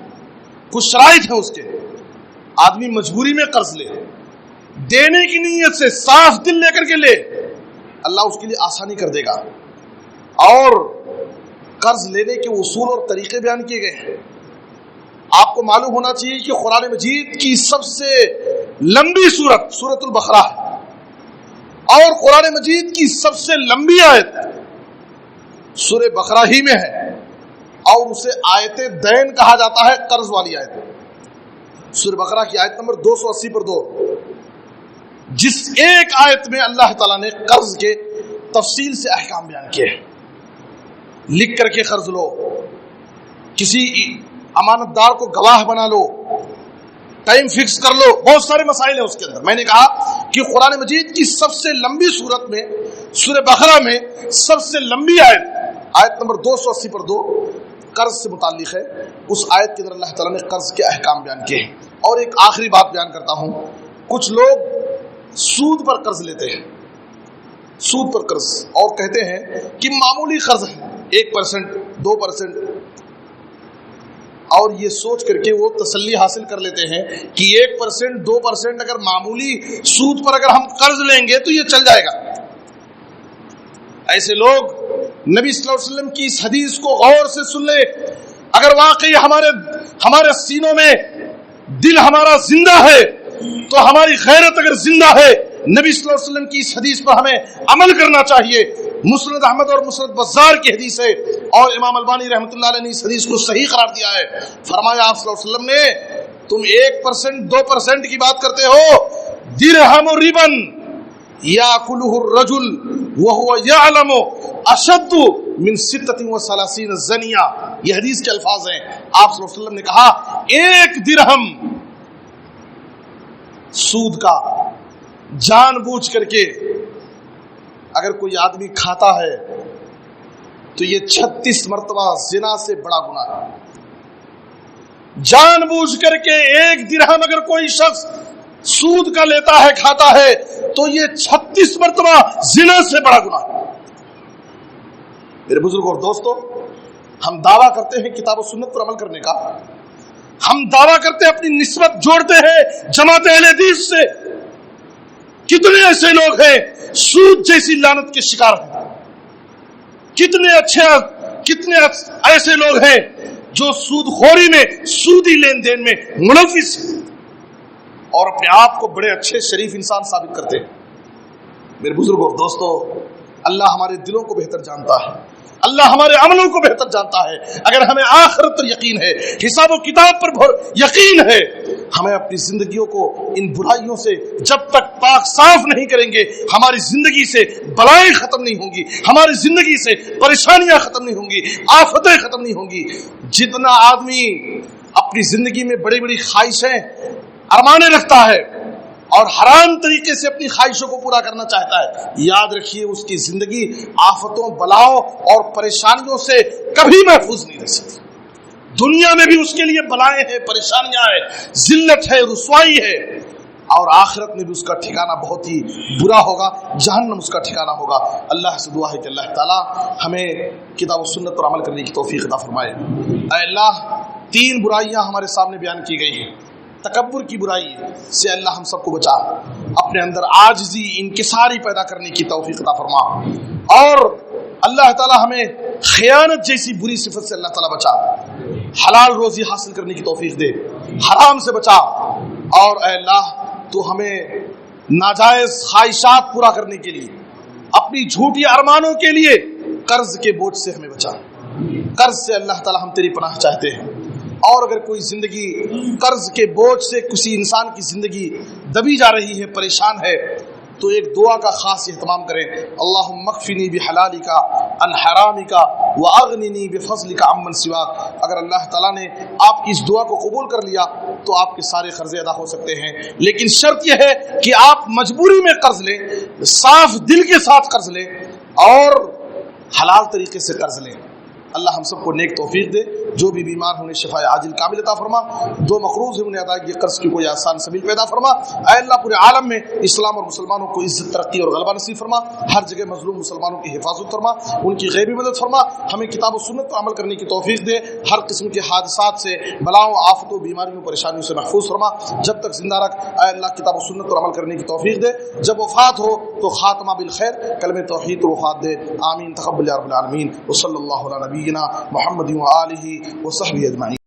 Speaker 1: کچھ شرائط ہے اس کے. آدمی مجبوری میں قرض لے، دینے کی نیت سے صاف دل لے کر کے لے، اللہ اس کے لیے آسانی کر دے گا. اور قرض لینے کے اصول اور طریقے بیان کیے گئے ہیں. آپ کو معلوم ہونا چاہیے کہ قرآن مجید کی سب سے لمبی سورت سورۃ البقرہ ہے، اور قرآن مجید کی سب سے لمبی آیت سورہ بقرہ ہی میں ہے، اور اسے آیت دین کہا جاتا ہے، قرض والی آیت. سورہ بقرہ کی آیت نمبر 280 جس ایک آیت میں اللہ تعالیٰ نے قرض کے تفصیل سے احکام بیان کیے ہیں. لکھ کر کے قرض لو، کسی امانت دار کو گواہ بنا لو، ٹائم فکس کر لو، بہت سارے مسائل ہیں اس کے اندر. میں نے کہا کہ قرآن مجید کی سب سے لمبی سورت میں سورہ بقرہ میں سب سے لمبی آیت نمبر 280 قرض سے متعلق ہے. اس آیت کے اندر اللہ تعالیٰ نے قرض کے احکام بیان کیے ہیں. اور ایک آخری بات بیان کرتا ہوں، کچھ لوگ سود پر قرض لیتے ہیں، سود پر قرض، اور کہتے ہیں کہ معمولی قرض ہے 1%، 2%، اور یہ سوچ کر کے وہ تسلی حاصل کر لیتے ہیں کہ 1%، 2% اگر معمولی سود پر اگر ہم قرض لیں گے تو یہ چل جائے گا. ایسے لوگ نبی صلی اللہ علیہ وسلم کی اس حدیث کو غور سے سن لے. اگر واقعی ہمارے سینوں میں دل ہمارا زندہ ہے تو ہماری غیرت اگر زندہ ہے، نبی صلی اللہ علیہ وسلم کی اس حدیث پر ہمیں عمل کرنا چاہیے. مسند احمد اور مسند بزار کی حدیث ہے، اور امام البانی رحمۃ اللہ علیہ نے اس حدیث کو صحیح قرار دیا ہے. فرمایا آپ صلی اللہ علیہ وسلم نے، تم 1%، 2% کی بات کرتے ہو، درہم ربن یاکلہ الرجل وہو یعلم اشد من 36 زنیہ. یہ حدیث کے الفاظ ہیں. آپ صلی اللہ علیہ وسلم نے کہا 1 درہم سود کا جان بوجھ کر کے اگر کوئی آدمی کھاتا ہے تو یہ 36 مرتبہ زنا سے بڑا گناہ ہے. جان بوجھ کر کے 1 درہم اگر کوئی شخص سود کا لیتا ہے، کھاتا ہے، تو یہ 36 مرتبہ زنا سے بڑا گناہ ہے. میرے بزرگوں اور دوستو، ہم دعویٰ کرتے ہیں کتاب و سنت پر عمل کرنے کا، ہم دعویٰ کرتے ہیں اپنی نسبت جوڑتے ہیں جماعت اہل حدیث سے. کتنے ایسے لوگ ہیں سود جیسی لعنت کے شکار ہیں، کتنے ایسے لوگ ہیں جو سود خوری میں، سودی لین دین میں ملوث ہیں اور اپنے آپ کو بڑے اچھے شریف انسان ثابت کرتے ہیں. میرے بزرگوں اور دوستو، اللہ ہمارے دلوں کو بہتر جانتا ہے، اللہ ہمارے عملوں کو بہتر جانتا ہے. اگر ہمیں آخرت پر یقین ہے، حساب و کتاب پر یقین ہے، ہمیں اپنی زندگیوں کو ان برائیوں سے جب تک پاک صاف نہیں کریں گے، ہماری زندگی سے بلائیں ختم نہیں ہوں گی، ہماری زندگی سے پریشانیاں ختم نہیں ہوں گی، آفتیں ختم نہیں ہوں گی. جتنا آدمی اپنی زندگی میں بڑی بڑی خواہشیں ارمانے رکھتا ہے اور حرام طریقے سے اپنی خواہشوں کو پورا کرنا چاہتا ہے، یاد رکھیے اس کی زندگی آفتوں، بلاؤں اور پریشانیوں سے کبھی محفوظ نہیں رہ سکتی. دنیا میں بھی اس کے لیے بلائیں ہیں، پریشانیاں ہیں، ذلت ہے، رسوائی ہے، اور آخرت میں بھی اس کا ٹھکانہ بہت ہی برا ہوگا، جہنم اس کا ٹھکانہ ہوگا. اللہ سے دعا ہے کہ اللہ تعالیٰ ہمیں کتاب و سنت پر عمل کرنے کی توفیق عطا فرمائے. اے اللہ، 3 برائیاں ہمارے سامنے بیان کی گئی ہیں. تکبر کی برائی سے اللہ ہم سب کو بچا، اپنے اندر عاجزی، انکساری پیدا کرنے کی توفیق عطا فرما، اور اللہ تعالی ہمیں خیانت جیسی بری صفت سے اللہ تعالی بچا. حلال روزی حاصل کرنے کی توفیق دے، حرام سے بچا، اور اے اللہ تو ہمیں ناجائز خواہشات پورا کرنے کے لیے، اپنی جھوٹی ارمانوں کے لیے قرض کے بوجھ سے ہمیں بچا. قرض سے اللہ تعالی ہم تیری پناہ چاہتے ہیں. اور اگر کوئی زندگی قرض کے بوجھ سے کسی انسان کی زندگی دبی جا رہی ہے، پریشان ہے، تو ایک دعا کا خاص اہتمام کریں. اللہم اکفنی بحلالک عن حرامک واغننی بفضلک عمن سواک. اگر اللہ تعالیٰ نے آپ کی اس دعا کو قبول کر لیا تو آپ کے سارے قرضے ادا ہو سکتے ہیں. لیکن شرط یہ ہے کہ آپ مجبوری میں قرض لیں، صاف دل کے ساتھ قرض لیں، اور حلال طریقے سے قرض لیں. اللہ ہم سب کو نیک توفیق دے. جو بھی بیمار ہونے شفا عاجل کامل عطا فرما. جو مقروض ہیں انہیں ادائیگی قرض کی کوئی آسان سبیل پیدا فرما. اے اللہ پورے عالم میں اسلام اور مسلمانوں کو عزت ترقی اور غلبہ نصیب فرما. ہر جگہ مظلوم مسلمانوں کی حفاظت فرما, ان کی غیبی مدد فرما. ہمیں کتاب و سنت پر عمل کرنے کی توفیق دے. ہر قسم کے حادثات سے, بلاؤں, آفتوں, بیماریوں, پریشانیوں سے محفوظ فرما. جب تک زندہ رکھ اے اللہ کتاب و سنت پر عمل کرنے کی توفیق دے. جب وفات ہو تو خاتمہ بالخیر, کلمہ توحید پر وفات دے. آمین تقبل یا رب العالمین. وصلی اللہ علی نبینا محمد و آلہ وصحبہ اجمعین.